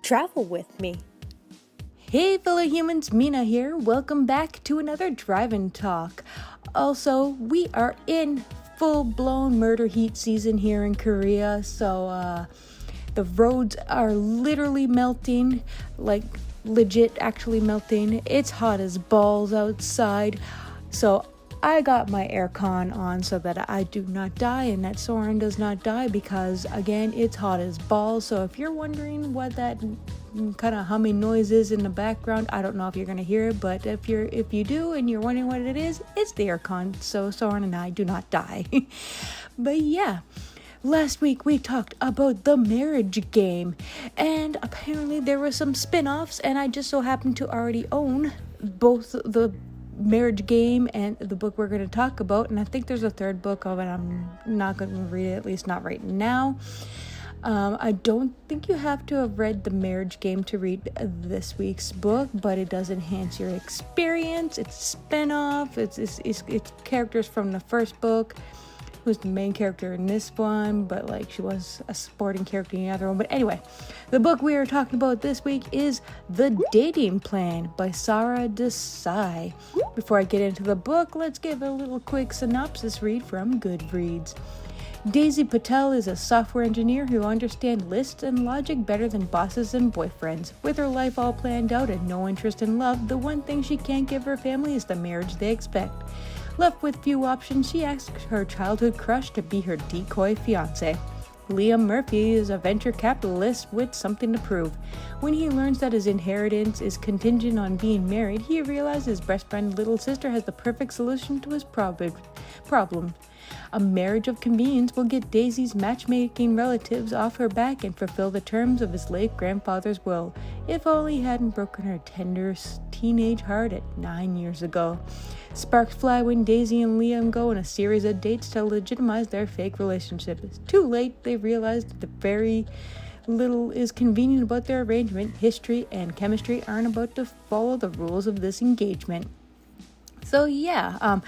Travel with me. Hey fellow humans, Mina here. Welcome back to another drive-in talk. Also, we are in full-blown murder heat season here in Korea, so the roads are literally melting, like legit actually melting. It's hot as balls outside, so I got my aircon on so that I do not die and that Soren does not die because, again, it's hot as balls. So if you're wondering what that kind of humming noise is in the background, I don't know if you're going to hear it, but if you do and you're wondering what it is, it's the aircon, so Soren and I do not die. But yeah. Last week we talked about the marriage game, and apparently there were some spin-offs, and I just so happened to already own both the marriage game and the book we're going to talk about, and I think there's a third book of it. I'm not going to read it, at least not right now. I don't think you have to have read the marriage game to read this week's book, but it does enhance your experience. It's a spin-off. It's characters from the first book, who's the main character in this one, but like she was a supporting character in the other one. But anyway, the book we are talking about this week is The Dating Plan by Sara Desai. Before I get into the book, let's give a little quick synopsis read from Goodreads. Daisy Patel is a software engineer who understands lists and logic better than bosses and boyfriends. With her life all planned out and no interest in love, the one thing she can't give her family is the marriage they expect. Left with few options, she asks her childhood crush to be her decoy fiancé. Liam Murphy is a venture capitalist with something to prove. When he learns that his inheritance is contingent on being married, he realizes his best friend's little sister has the perfect solution to his problem. A marriage of convenience will get Daisy's matchmaking relatives off her back and fulfill the terms of his late grandfather's will. If only he hadn't broken her tender teenage heart at 9 years ago. Sparks fly when Daisy and Liam go on a series of dates to legitimize their fake relationship. It's too late. They realize that the very little is convenient about their arrangement. History and chemistry aren't about to follow the rules of this engagement. So yeah,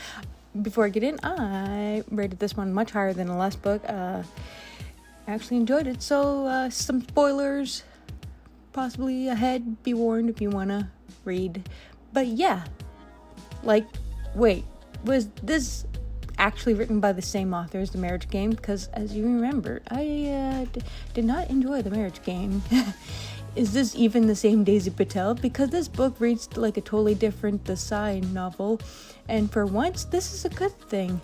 before I get in, I rated this one much higher than the last book. I actually enjoyed it. So some spoilers possibly ahead. Be warned if you want to read. But yeah, wait, was this actually written by the same author as The Marriage Game? Because as you remember, I did not enjoy The Marriage Game. Is this even the same Daisy Patel? Because this book reads like a totally different Desai novel, and for once, this is a good thing.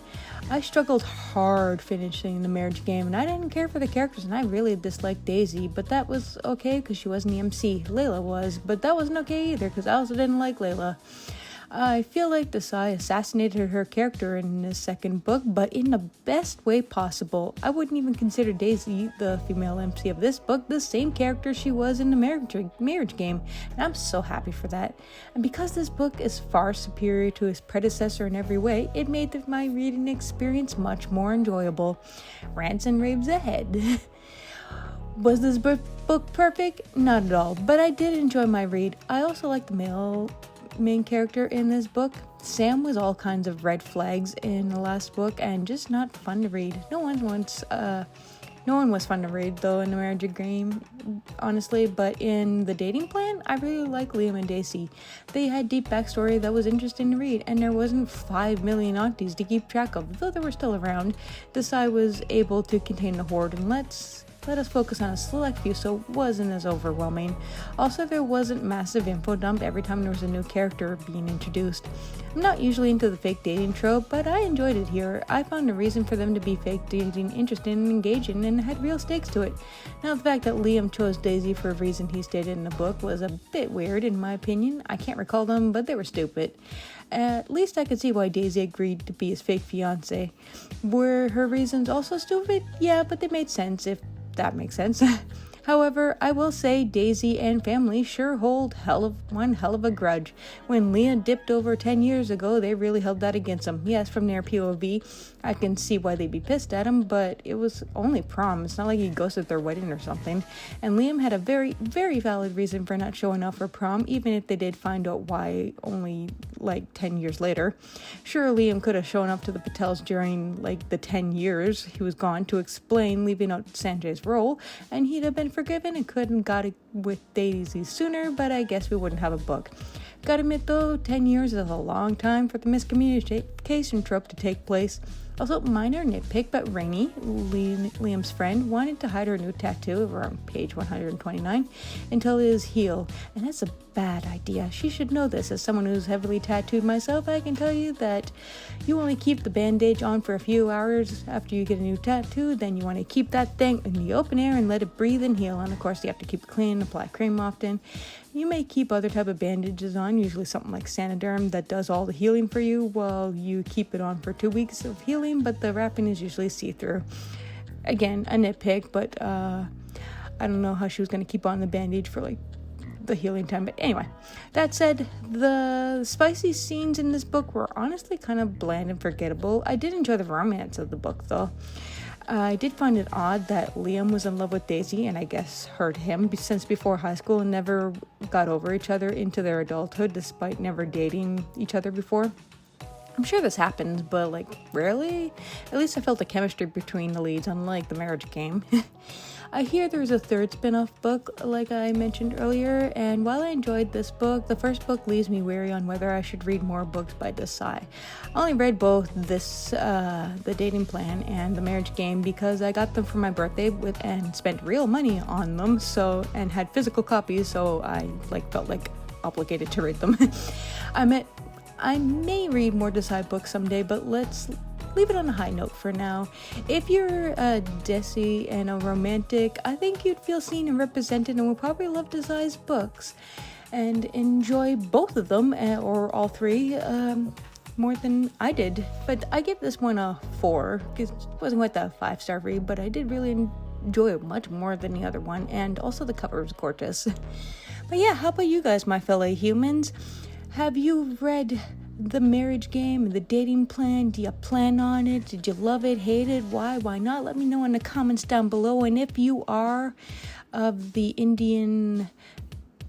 I struggled hard finishing The Marriage Game, and I didn't care for the characters, and I really disliked Daisy, but that was okay because she wasn't the MC. Layla was, but that wasn't okay either because I also didn't like Layla. I feel like Desai assassinated her character in the second book, but in the best way possible. I wouldn't even consider Daisy, the female MC of this book, the same character she was in the marriage game, and I'm so happy for that. And because this book is far superior to its predecessor in every way, it made my reading experience much more enjoyable. Rants and raves ahead. Was this book perfect? Not at all, but I did enjoy my read. I also like the main character in this book. Sam was all kinds of red flags in the last book and just not fun to read. No one was fun to read though in The Marriage Game, honestly, but in The Dating Plan, I really like Liam and Daisy. They had deep backstory that was interesting to read, and there wasn't 5 million aunties to keep track of, though they were still around. Desai was able to contain the horde, and let us focus on a select few so it wasn't as overwhelming. Also, there wasn't massive info dump every time there was a new character being introduced. I'm not usually into the fake dating trope, but I enjoyed it here. I found a reason for them to be fake dating interesting and engaging, and had real stakes to it. Now, the fact that Liam chose Daisy for a reason he stated in the book was a bit weird in my opinion. I can't recall them, but they were stupid. At least I could see why Daisy agreed to be his fake fiancé. Were her reasons also stupid? Yeah, but they made sense, if that makes sense. However, I will say Daisy and family sure hold one hell of a grudge. When Leah dipped over 10 years ago, they really held that against him. Yes, from their POV, I can see why they'd be pissed at him, but it was only prom. It's not like he ghosted their wedding or something. And Liam had a very, very valid reason for not showing up for prom, even if they did find out why only 10 years later. Sure, Liam could have shown up to the Patels during the 10 years he was gone to explain leaving out Sanjay's role, and he'd have been forgiven and couldn't got it with Daisy sooner, but I guess we wouldn't have a book. Gotta admit though, 10 years is a long time for the miscommunication trope to take place. Also, minor nitpick, but Rainey, Liam's friend, wanted to hide her new tattoo around page 129 until it is healed, and that's a bad idea. She should know this. As someone who's heavily tattooed myself, I can tell you that you only keep the bandage on for a few hours after you get a new tattoo, then you want to keep that thing in the open air and let it breathe and heal, and of course you have to keep it clean, apply cream often. You may keep other type of bandages on, usually something like Sanoderm that does all the healing for you while you keep it on for 2 weeks of healing, but the wrapping is usually see-through. Again, a nitpick, but I don't know how she was going to keep on the bandage for like the healing time. But anyway, that said, the spicy scenes in this book were honestly kind of bland and forgettable. I did enjoy the romance of the book though. I did find it odd that Liam was in love with Daisy and I guess hurt him since before high school and never got over each other into their adulthood despite never dating each other before. I'm sure this happens, but like rarely. At least I felt the chemistry between the leads, unlike The Marriage Game. I hear there's a third spin-off book, like I mentioned earlier, and while I enjoyed this book, the first book leaves me wary on whether I should read more books by Desai. I only read both this, The Dating Plan and The Marriage Game because I got them for my birthday and spent real money on them, and had physical copies, so I felt like obligated to read them. I may read more Desai books someday, but let's leave it on a high note for now. If you're a Desi and a romantic, I think you'd feel seen and represented and would probably love Desai's books and enjoy both of them, or all three, more than I did. But I give this one a 4, because it wasn't quite the 5-star read, but I did really enjoy it much more than the other one, and also the cover was gorgeous. But yeah, how about you guys, my fellow humans? Have you read The Marriage Game, The Dating Plan? Do you plan on it? Did you love it, hate it? Why not? Let me know in the comments down below. And if you are of the Indian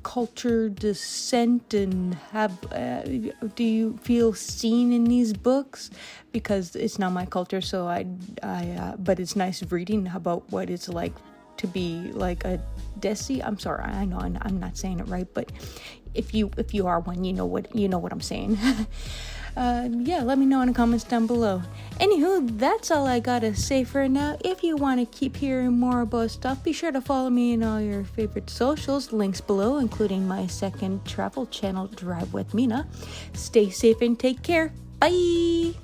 culture descent and do you feel seen in these books? Because it's not my culture, so but it's nice reading about what it's like to be like a Desi. I'm sorry, I know I'm not saying it right, but if you are one, you know what I'm saying. Yeah, let me know in the comments down below. Anywho, that's all I gotta say for now. If you want to keep hearing more about stuff, be sure to follow me in all your favorite socials, links below, including my second travel channel, Drive with Mina. Stay safe and take care. Bye!